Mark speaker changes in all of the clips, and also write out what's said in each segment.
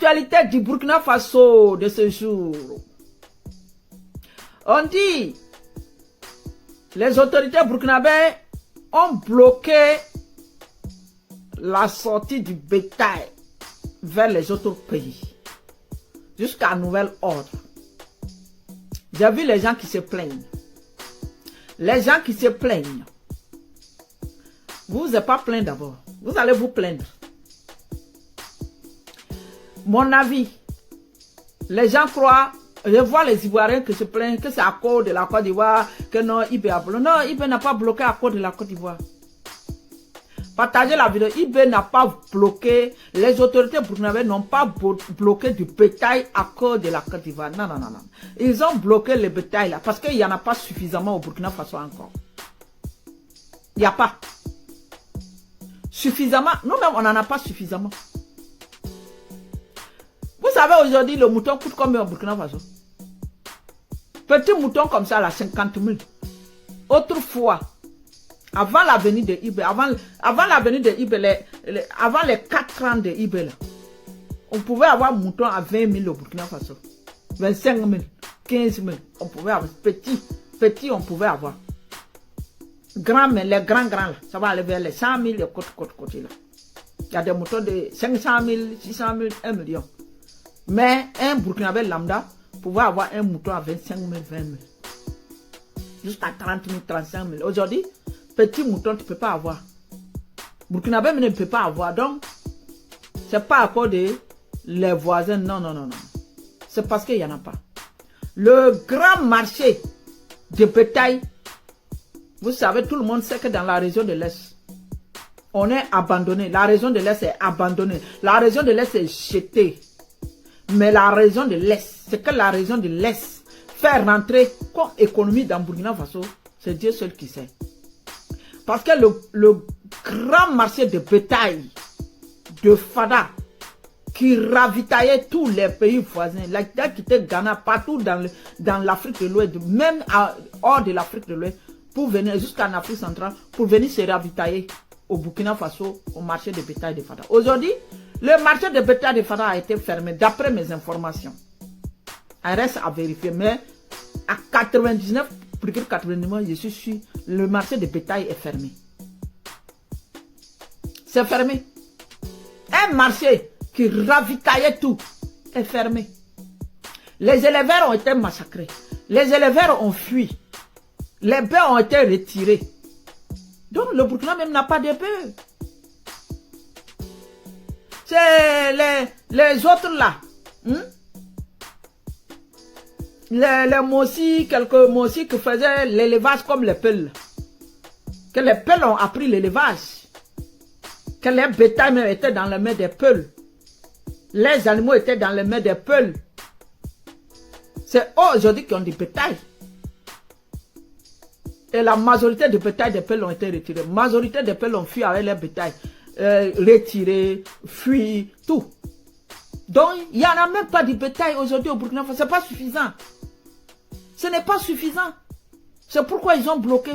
Speaker 1: L'actualité du Burkina Faso de ce jour. On dit, les autorités burkinabées ont bloqué la sortie du bétail vers les autres pays. Jusqu'à nouvel ordre. J'ai vu les gens qui se plaignent. Les gens qui se plaignent. Vous n'êtes pas plaint d'abord. Vous allez vous plaindre. Mon avis, les gens croient, je vois les Ivoiriens qui se plaignent que c'est à cause de la Côte d'Ivoire, que non, IB a bloqué. Non, IB n'a pas bloqué à cause de la Côte d'Ivoire. Partagez la vidéo. IB n'a pas bloqué, les autorités burkinabées n'ont pas bloqué du bétail à cause de la Côte d'Ivoire. Non, non, non, non. Ils ont bloqué le bétail là parce qu'il n'y en a pas suffisamment au Burkina Faso encore. Il n'y a pas. Suffisamment. Nous-mêmes, on n'en a pas suffisamment. Vous savez, aujourd'hui, le mouton coûte combien au Burkina Faso? Petit mouton comme ça, là, 50 000. Autrefois, avant la venue de IB, avant la venue de IB, avant les 4 ans de IB, là, on pouvait avoir un mouton à 20 000 au Burkina Faso. 25 000, 15 000. On pouvait avoir. Petit, on pouvait avoir. Grand, mais les grands, là, ça va aller vers les 100 000, les côté, là. Il y a des moutons de 500 000, 600 000, 1 million. Mais un Burkinabé lambda pouvait avoir un mouton à 25 000, 20 000. Jusqu'à 30 000, 35 000. Aujourd'hui, petit mouton, tu ne peux pas avoir. Burkinabé ne peut pas avoir. Donc, ce n'est pas à cause de les voisins. Non, non, non, non. C'est parce qu'il n'y en a pas. Le grand marché de bétail, vous savez, tout le monde sait que dans la région de l'Est, on est abandonné. La région de l'Est est abandonnée. La région de l'Est est jetée. Mais la région de l'Est, c'est que la région de l'Est fait rentrer comme économie dans Burkina Faso, c'est Dieu seul qui sait. Parce que le grand marché de bétail de Fada, qui ravitaillait tous les pays voisins, qui était Ghana, partout dans l'Afrique de l'Ouest, même hors de l'Afrique de l'Ouest, pour venir jusqu'en Afrique centrale, pour venir se ravitailler au Burkina Faso, au marché de bétail de Fada. Aujourd'hui, le marché de bétail de Fada a été fermé, d'après mes informations. Il reste à vérifier, mais à 99,99%, je suis sûr, le marché de bétail est fermé. C'est fermé. Un marché qui ravitaillait tout est fermé. Les éleveurs ont été massacrés. Les éleveurs ont fui. Les bœufs ont été retirés. Donc le Burkina même n'a pas de bœufs. C'est les autres là. Les Mossi, quelques Mossi qui faisaient l'élevage comme les Peuls. Que les Peuls ont appris l'élevage. Que les bétails même étaient dans les mains des Peuls. Les animaux étaient dans les mains des Peuls. C'est eux aujourd'hui qui ont du bétail. Et la majorité des bétails des Peuls ont été retirés. La majorité des Peuls ont fui avec les bétails. Retirés, fui, tout. Donc, il n'y en a même pas de bétail aujourd'hui au Burkina Faso. Ce n'est pas suffisant. Ce n'est pas suffisant. C'est pourquoi ils ont bloqué.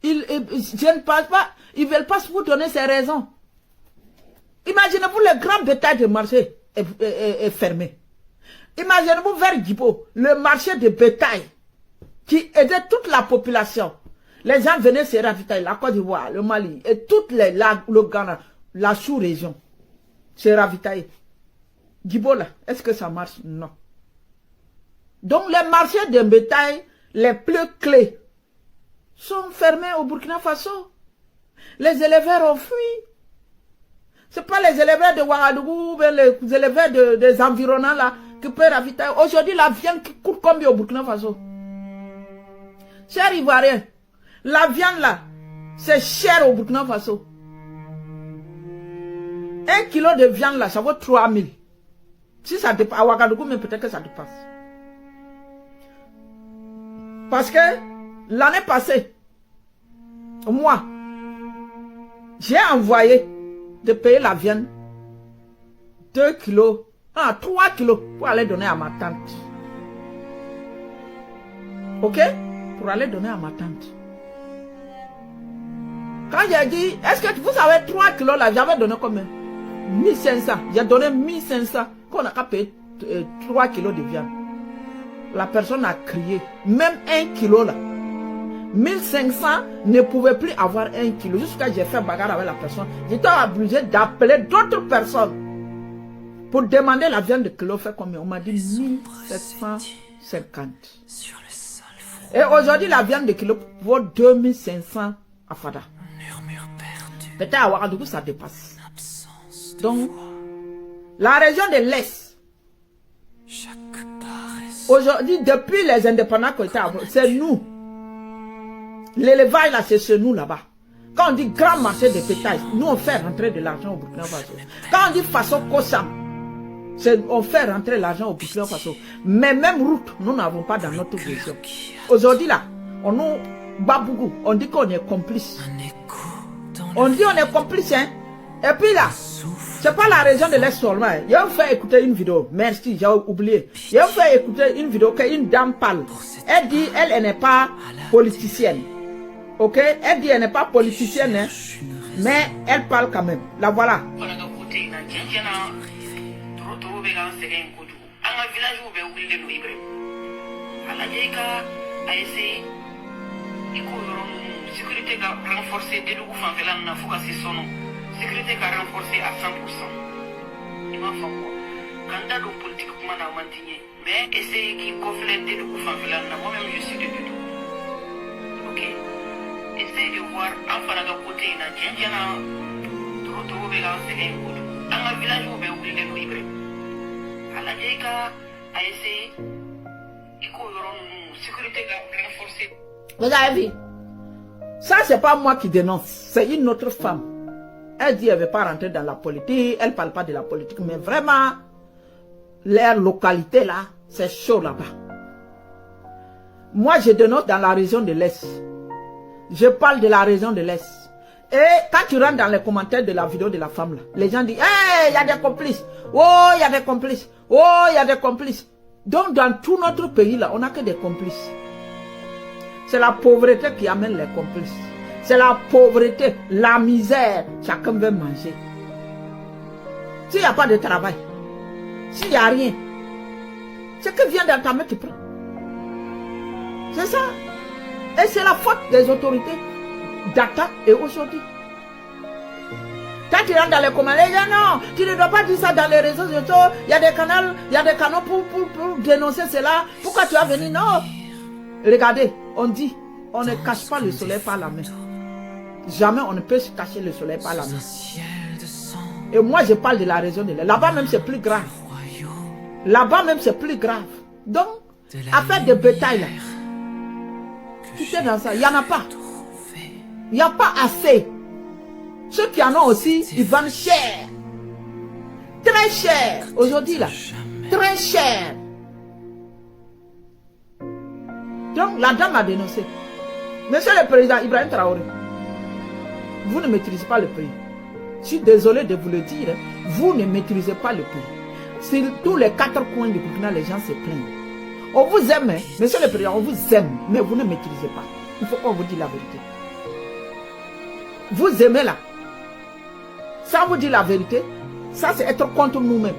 Speaker 1: Je ne pense pas. Ils ne veulent pas vous donner ces raisons. Imaginez-vous le grand bétail de marché est fermé. Imaginez-vous vers Djibo, le marché de bétail qui aidait toute la population. Les gens venaient se ravitailler, la Côte d'Ivoire, le Mali et toute le Ghana, la sous-région, se ravitailler. Djibo là, est-ce que ça marche? Non. Donc les marchés de bétail les plus clés sont fermés au Burkina Faso. Les éleveurs ont fui. Ce n'est pas les éleveurs de Ouagadougou, mais les éleveurs des environnants là qui peuvent ravitailler. Aujourd'hui, la viande qui coûte combien au Burkina Faso? Cher Ivoirien, la viande là, c'est cher au Burkina Faso. 1 kilo de viande là, ça vaut 3 000. Si ça dépasse, à Ouagadougou, mais peut-être que ça dépasse. Parce que l'année passée, moi, j'ai envoyé de payer la viande 2 kilos, 3 kilos pour aller donner à ma tante. Ok? Pour aller donner à ma tante. Quand j'ai dit, est-ce que vous avez 3 kilos là, j'avais donné combien? 1500. J'ai donné 1500. Qu'on a qu'à payer 3 kilos de viande. La personne a crié. Même 1 kilo là. 1500 ne pouvait plus avoir 1 kilo. Jusqu'à j'ai fait bagarre avec la personne. J'étais obligé d'appeler d'autres personnes pour demander la viande de kilo fait combien. On m'a dit 1750. Et aujourd'hui, la viande de kilo vaut 2500 à Fada. Peut-être à Ouagadougou, ça dépasse. Donc, la région de l'Est, aujourd'hui, depuis les indépendants qui étaient avant, c'est nous. L'élevage là, c'est chez nous là-bas. Quand on dit grand marché de bétail, nous on fait rentrer de l'argent au Burkina Faso. Quand on dit façon Kossam, on fait rentrer l'argent au Burkina Faso. Mais même route, nous n'avons pas dans notre région. Aujourd'hui là, on nous bat beaucoup. On dit qu'on est complice. On dit on est complice, hein. Et puis là, c'est pas la région de l'Est seulement. Il a fait écouter une vidéo. Merci, j'ai oublié. Il a fait écouter une vidéo qu'une dame parle. Elle dit, elle n'est pas politicienne. Ok? Elle dit, elle n'est pas politicienne, hein. Mais elle parle quand même. La voilà.
Speaker 2: Sécurité renforcée de l'eau fanfelan na fuka si sono sécurité renforcée à 100%. Il m'a fait quoi? Candidat de politique pour m'en mantigner, mais essayer qui conflète de l'eau fanfelan na moi-même je suis de tout. Ok? Essayez de voir en fin de côté na djendjana trop béga c'est un coup. Dans un village où béou il est libre. À la djeka a essayé il couronne sécurité renforcée.
Speaker 1: Vous avez vu? Ça, c'est pas moi qui dénonce, c'est une autre femme. Elle dit qu'elle ne veut pas rentrer dans la politique, elle ne parle pas de la politique, mais vraiment, leur localité là, c'est chaud là-bas. Moi, je dénonce dans la région de l'Est. Je parle de la région de l'Est. Et quand tu rentres dans les commentaires de la vidéo de la femme là, les gens disent, hey, il y a des complices. Oh, il y a des complices. Oh, il y a des complices. Donc, dans tout notre pays là, on n'a que des complices. C'est la pauvreté qui amène les complices. C'est la pauvreté, la misère. Chacun veut manger. S'il n'y a pas de travail, s'il n'y a rien, ce qui vient dans ta main, tu prends. C'est ça. Et c'est la faute des autorités d'Atta et aujourd'hui. Quand tu rentres dans les commentaires, les gens, non, tu ne dois pas dire ça dans les réseaux sociaux. Il y a des canaux pour dénoncer cela. Pourquoi tu as venu? Non. Regardez, on dit, on ne cache pas le soleil par la main. Jamais on ne peut se cacher le soleil par la main. Et moi, je parle de la région de l'Est. Là-bas même, c'est plus grave. Là-bas même, c'est plus grave. Donc, affaire de bétail, là, tu sais dans ça, il n'y en a pas. Il n'y a pas assez. Ceux qui en ont aussi, ils vendent cher. Très cher. Aujourd'hui, là, très cher. Donc, la dame a dénoncé. Monsieur le Président Ibrahim Traoré, vous ne maîtrisez pas le pays. Je suis désolé de vous le dire, vous ne maîtrisez pas le pays. Sur tous les 4 coins du Burkina, les gens se plaignent. On vous aime, hein? Monsieur le Président, on vous aime, mais vous ne maîtrisez pas. Il faut qu'on vous dise la vérité. Vous aimez là. Ça vous dit la vérité, ça c'est être contre nous-mêmes.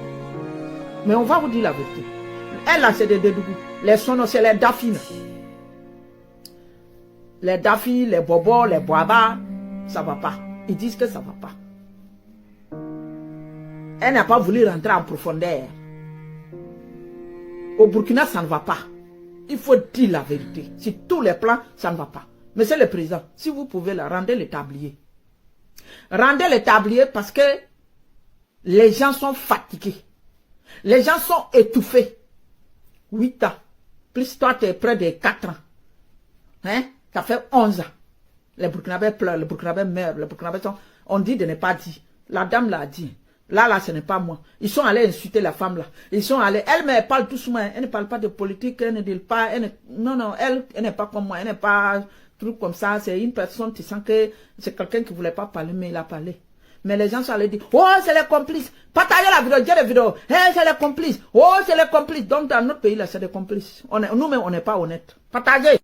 Speaker 1: Mais on va vous dire la vérité. Elle là, c'est des Dédougou. Les sonos, c'est les Dafines. Les Dafi, les Bobos, les Boaba, ça va pas. Ils disent que ça va pas. Elle n'a pas voulu rentrer en profondeur. Au Burkina, ça ne va pas. Il faut dire la vérité. Sur tous les plans, ça ne va pas. Monsieur le Président, si vous pouvez la rendre le tablier. Rendez le tablier parce que les gens sont fatigués. Les gens sont étouffés. 8 ans. Plus toi, tu es près de 4 ans. Hein? Ça fait 11 ans. Les Burkinabés pleurent, les Burkinabés meurent, les Burkinabés sont... On dit de ne pas dire. La dame l'a dit. Là, ce n'est pas moi. Ils sont allés insulter la femme là. Ils sont allés... Elle, mais elle parle doucement. Elle ne parle pas de politique, elle ne dit pas... Non, elle n'est pas comme moi. Elle n'est pas... Truc comme ça. C'est une personne, tu sens que c'est quelqu'un qui ne voulait pas parler, mais il a parlé. Mais les gens sont allés dire, oh, c'est les complices. Partagez la vidéo, dis les vidéos. Hey, c'est les complices. Oh, c'est les complices. Donc, dans notre pays, là, c'est des complices. Nous-mêmes, on n'est pas honnêtes. Partagez.